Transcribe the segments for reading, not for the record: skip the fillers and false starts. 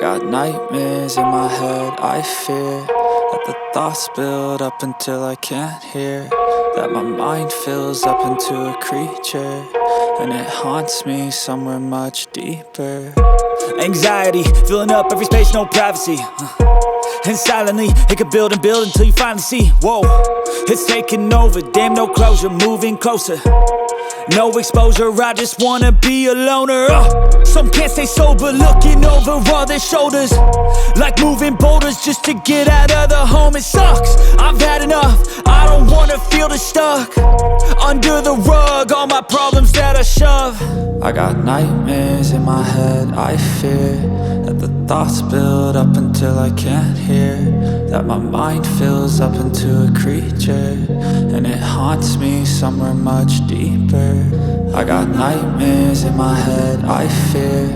got nightmares in my head, I fear that the thoughts build up until I can't hear, that my mind fills up into a creature, and it haunts me somewhere much deeper. Anxiety, filling up every space, no privacy. And silently, it could build and build until you finally see, whoa, it's taking over, damn no closure, moving closer. No exposure, I just wanna be a loner. Some can't stay sober, looking over all their shoulders, like moving boulders just to get out of the home. It sucks, I've had enough, I don't wanna feel the stuck under the rug, all my problems that I shove. I got nightmares in my head, I fear that the thoughts build up until I can't hear, that my mind fills up into a creature, and it haunts me somewhere much deeper. I got nightmares in my head, I fear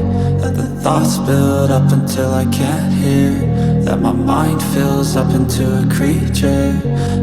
that the thoughts build up until I can't hear, that my mind fills up into a creature,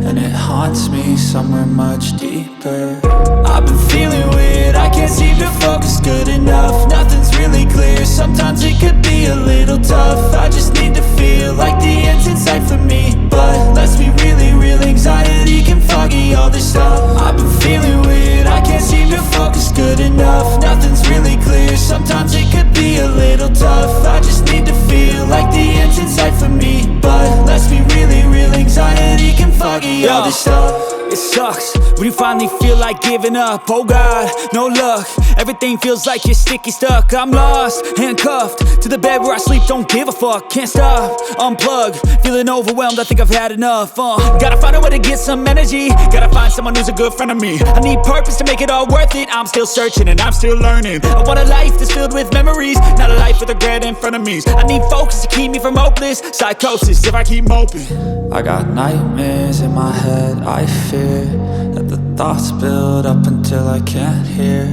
and it haunts me somewhere much deeper. I've been feeling weird, I can't seem to focus good enough. Nothing's really clear, sometimes it could be a little tough. I just need to feel like the end's in sight for me, but let's be really real, anxiety can foggy all this stuff. I've been feeling weird, I can't seem to focus good enough. Nothing's really clear, sometimes it could be a little tough. I just need to feel like the end's in sight for me, but let's be really real, anxiety can foggy all this stuff. It sucks when you finally feel like giving up. Oh God, no luck, everything feels like you're sticky stuck. I'm lost, handcuffed to the bed where I sleep, don't give a fuck. Can't stop, unplug, feeling overwhelmed, I think I've had enough. Gotta find a way to get some energy, gotta find someone who's a good friend of me. I need purpose to make it all worth it, I'm still searching and I'm still learning. I want a life that's filled with memories, not a life with regret in front of me. I need focus to keep me from hopeless psychosis if I keep moping. I got nightmares in my head, I fear that the thoughts build up until I can't hear,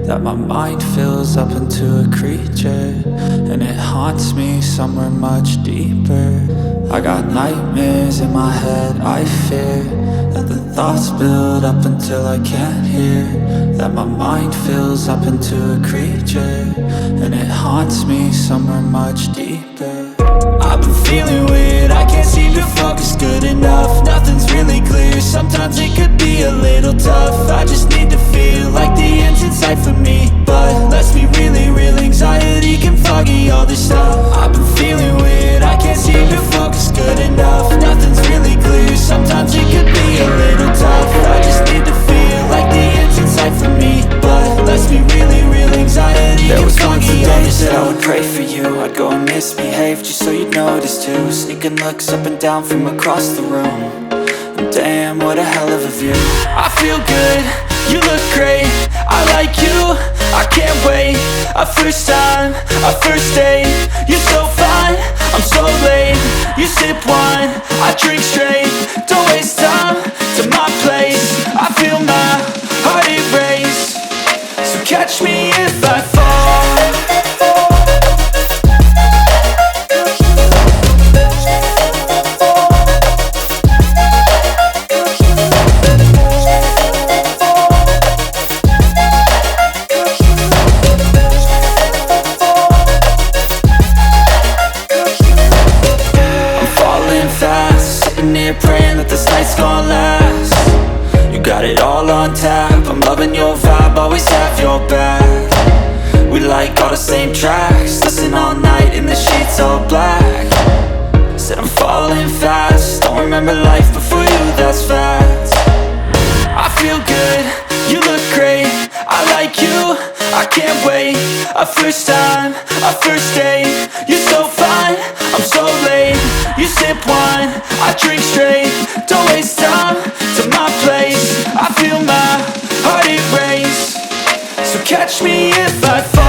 that my mind fills up into a creature, and it haunts me somewhere much deeper. I got nightmares in my head, I fear that the thoughts build up until I can't hear, that my mind fills up into a creature, and it haunts me somewhere much deeper. I've been feeling weird, I can't seem to focus good enough. Nothing's really clear, sometimes it could be a little tough. I just need to feel like the end's in sight for me, but let's be really real, anxiety can foggy all this stuff. I've been feeling weird, I can't seem to focus good enough. Nothing's really clear, sometimes it could be a little tough. I just need to feel like the end's in sight for me, but let's be really real, anxiety can foggy all this stuff. There was days that I would pray for you, I'd go and misbehave just so you'd notice too, sneaking looks up and down from across the room, and damn, what a hell of a view. I feel good, you look great, I like you, I can't wait. A first time, a first date, you're so fine, I'm so late. You sip wine, I drink straight, don't waste time to my place. I feel my heart erase, so catch me if I fall. Praying that this night's gonna last. You got it all on tap, I'm loving your vibe, always have your back. We like all the same tracks, listen all night in the sheets all black. Said I'm falling fast, don't remember life before you, that's facts. I feel good, you look great, I like you, I can't wait. A first time, a first date, you're so fine, I'm so late. You sip wine, I drink straight, don't waste time to my place. I feel my heart erase, so catch me if I fall.